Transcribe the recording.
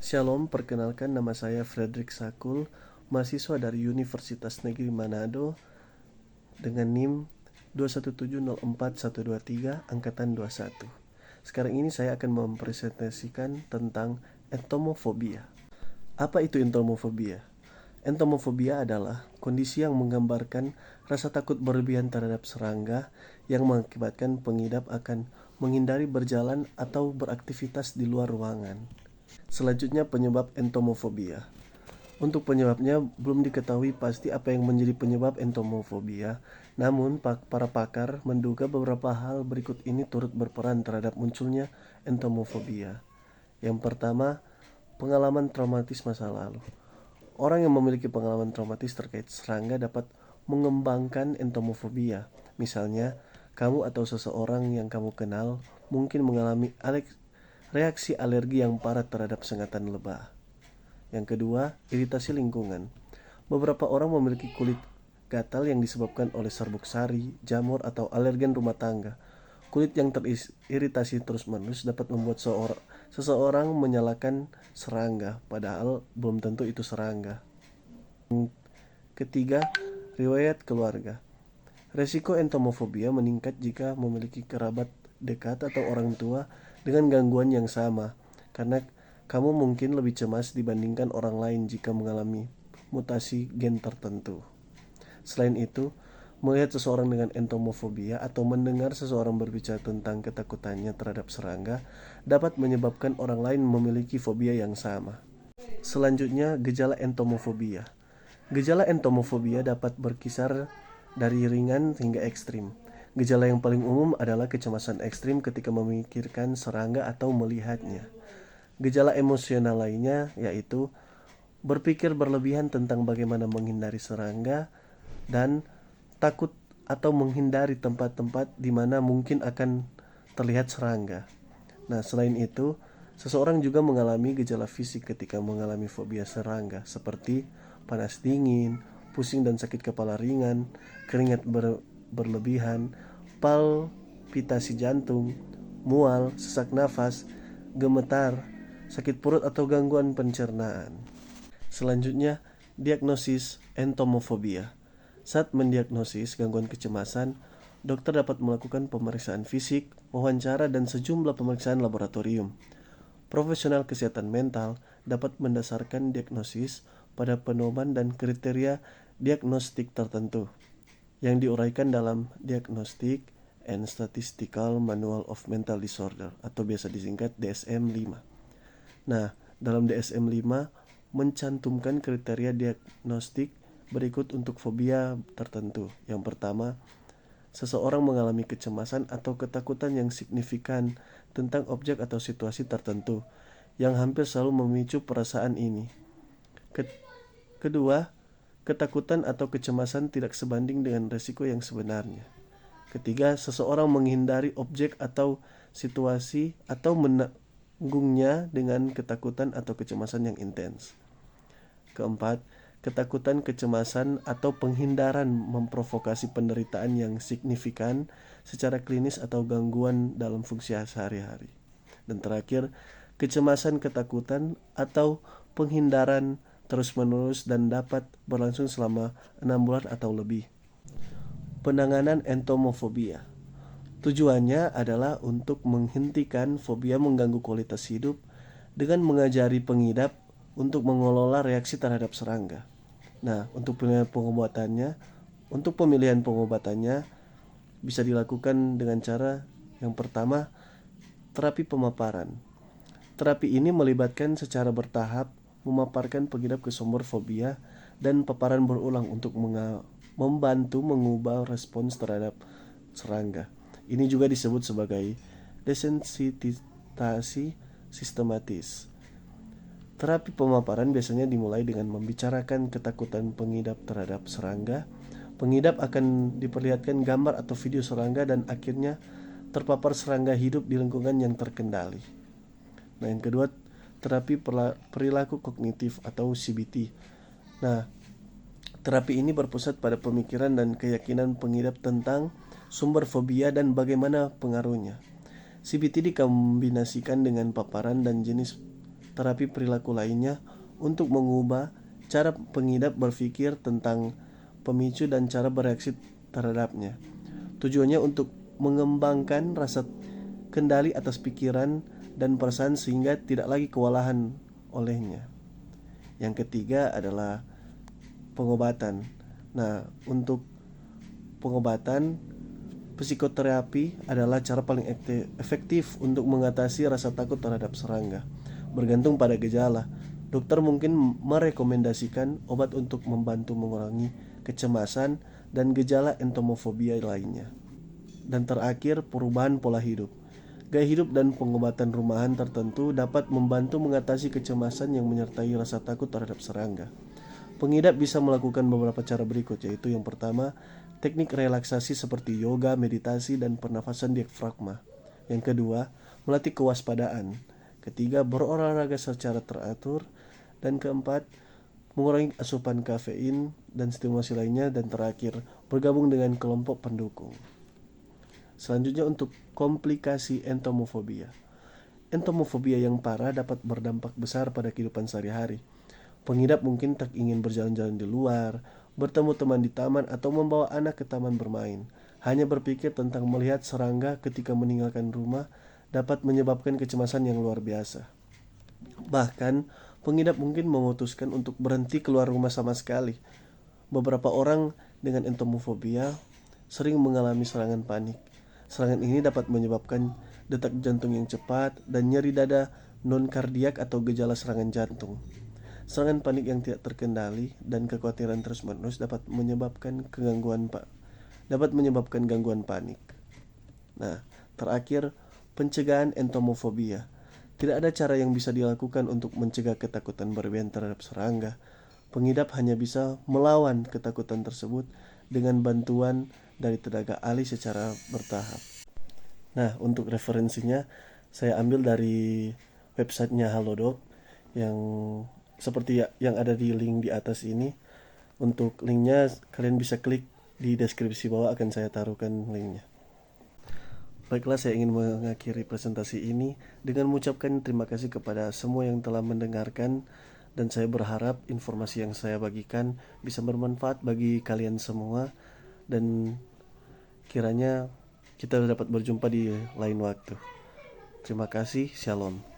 Shalom, perkenalkan nama saya Frederick Sakul, mahasiswa dari Universitas Negeri Manado dengan NIM 217041123 angkatan 21. Sekarang ini saya akan mempresentasikan tentang entomofobia. Apa itu entomofobia? Entomofobia adalah kondisi yang menggambarkan rasa takut berlebihan terhadap serangga yang mengakibatkan pengidap akan menghindari berjalan atau beraktivitas di luar ruangan. Selanjutnya penyebab entomofobia. Untuk penyebabnya belum diketahui pasti apa yang menjadi penyebab entomofobia, namun para pakar menduga beberapa hal berikut ini turut berperan terhadap munculnya entomofobia. Yang pertama, pengalaman traumatis masa lalu. Orang yang memiliki pengalaman traumatis terkait serangga dapat mengembangkan entomofobia. Misalnya, kamu atau seseorang yang kamu kenal mungkin mengalami reaksi alergi yang parah terhadap sengatan lebah. Yang kedua, iritasi lingkungan. Beberapa orang memiliki kulit gatal yang disebabkan oleh serbuk sari, jamur, atau alergen rumah tangga. Kulit yang teriritasi terus-menerus dapat membuat seseorang menyalahkan serangga, padahal belum tentu itu serangga. Ketiga, riwayat keluarga. Resiko entomofobia meningkat jika memiliki kerabat dekat atau orang tua dengan gangguan yang sama, karena kamu mungkin lebih cemas dibandingkan orang lain jika mengalami mutasi gen tertentu. Selain itu, melihat seseorang dengan entomofobia atau mendengar seseorang berbicara tentang ketakutannya terhadap serangga dapat menyebabkan orang lain memiliki fobia yang sama. Selanjutnya, gejala entomofobia. Gejala entomofobia dapat berkisar dari ringan hingga ekstrim. Gejala yang paling umum adalah kecemasan ekstrim ketika memikirkan serangga atau melihatnya. Gejala emosional lainnya yaitu berpikir berlebihan tentang bagaimana menghindari serangga dan takut atau menghindari tempat-tempat di mana mungkin akan terlihat serangga. Nah, selain itu, seseorang juga mengalami gejala fisik ketika mengalami fobia serangga seperti panas dingin, pusing dan sakit kepala ringan, keringat berlebihan, palpitasi jantung, mual, sesak nafas, gemetar, sakit perut atau gangguan pencernaan. Selanjutnya, diagnosis entomofobia. Saat mendiagnosis gangguan kecemasan, dokter dapat melakukan pemeriksaan fisik, wawancara, dan sejumlah pemeriksaan laboratorium. Profesional kesehatan mental dapat mendasarkan diagnosis pada pedoman dan kriteria diagnostik tertentu yang diuraikan dalam Diagnostic and Statistical Manual of Mental Disorder atau biasa disingkat DSM-5. Nah, dalam DSM-5 mencantumkan kriteria diagnostik berikut untuk fobia tertentu. Yang pertama, seseorang mengalami kecemasan atau ketakutan yang signifikan tentang objek atau situasi tertentu yang hampir selalu memicu perasaan ini. Kedua, ketakutan atau kecemasan tidak sebanding dengan resiko yang sebenarnya. Ketiga, seseorang menghindari objek atau situasi atau menanggungnya dengan ketakutan atau kecemasan yang intens. Keempat, ketakutan, kecemasan, atau penghindaran memprovokasi penderitaan yang signifikan secara klinis atau gangguan dalam fungsi sehari-hari. Dan terakhir, kecemasan, ketakutan, atau penghindaran terus-menerus dan dapat berlangsung selama 6 bulan atau lebih. Penanganan entomofobia. Tujuannya adalah untuk menghentikan fobia mengganggu kualitas hidup dengan mengajari pengidap untuk mengelola reaksi terhadap serangga. Nah, untuk pemilihan pengobatannya bisa dilakukan dengan cara yang pertama, terapi pemaparan. Terapi ini melibatkan secara bertahap memaparkan pengidap ke sumber fobia dan paparan berulang untuk membantu mengubah respons terhadap serangga. Ini juga disebut sebagai desensititasi sistematis. Terapi pemaparan biasanya dimulai dengan membicarakan ketakutan pengidap terhadap serangga. Pengidap akan diperlihatkan gambar atau video serangga dan akhirnya terpapar serangga hidup di lingkungan yang terkendali. Nah, yang kedua, terapi perilaku kognitif atau CBT. Nah, terapi ini berpusat pada pemikiran dan keyakinan pengidap tentang sumber fobia dan bagaimana pengaruhnya. CBT dikombinasikan dengan paparan dan jenis terapi perilaku lainnya untuk mengubah cara pengidap berpikir tentang pemicu dan cara bereaksi terhadapnya. Tujuannya untuk mengembangkan rasa kendali atas pikiran dan perasaan sehingga tidak lagi kewalahan olehnya. Yang ketiga adalah pengobatan. Nah, untuk pengobatan, psikoterapi adalah cara paling efektif untuk mengatasi rasa takut terhadap serangga. Bergantung pada gejala, dokter mungkin merekomendasikan obat untuk membantu mengurangi kecemasan dan gejala entomofobia lainnya. Dan terakhir, perubahan pola hidup. Gaya hidup dan pengobatan rumahan tertentu dapat membantu mengatasi kecemasan yang menyertai rasa takut terhadap serangga. Pengidap bisa melakukan beberapa cara berikut, yaitu yang pertama, teknik relaksasi seperti yoga, meditasi, dan pernafasan diafragma. Yang kedua, melatih kewaspadaan. Ketiga, berolahraga secara teratur. Dan keempat, mengurangi asupan kafein dan stimulasi lainnya. Dan terakhir, bergabung dengan kelompok pendukung. Selanjutnya untuk komplikasi entomofobia. Entomofobia yang parah dapat berdampak besar pada kehidupan sehari-hari. Pengidap mungkin tak ingin berjalan-jalan di luar, bertemu teman di taman, atau membawa anak ke taman bermain. Hanya berpikir tentang melihat serangga ketika meninggalkan rumah dapat menyebabkan kecemasan yang luar biasa. Bahkan, pengidap mungkin memutuskan untuk berhenti keluar rumah sama sekali. Beberapa orang dengan entomofobia sering mengalami serangan panik. Serangan ini dapat menyebabkan detak jantung yang cepat dan nyeri dada non-kardiak atau gejala serangan jantung. Serangan panik yang tidak terkendali dan kekhawatiran terus-menerus dapat menyebabkan gangguan panik. Nah, terakhir, pencegahan entomofobia. Tidak ada cara yang bisa dilakukan untuk mencegah ketakutan berlebihan terhadap serangga. Pengidap hanya bisa melawan ketakutan tersebut dengan bantuan dari tenaga ahli secara bertahap. Nah, untuk referensinya saya ambil dari websitenya Halodoc yang seperti yang ada di link di atas ini. Untuk linknya kalian bisa klik di deskripsi bawah, akan saya taruhkan linknya. Baiklah, saya ingin mengakhiri presentasi ini dengan mengucapkan terima kasih kepada semua yang telah mendengarkan, dan saya berharap informasi yang saya bagikan bisa bermanfaat bagi kalian semua, dan kiranya kita dapat berjumpa di lain waktu. Terima kasih, shalom.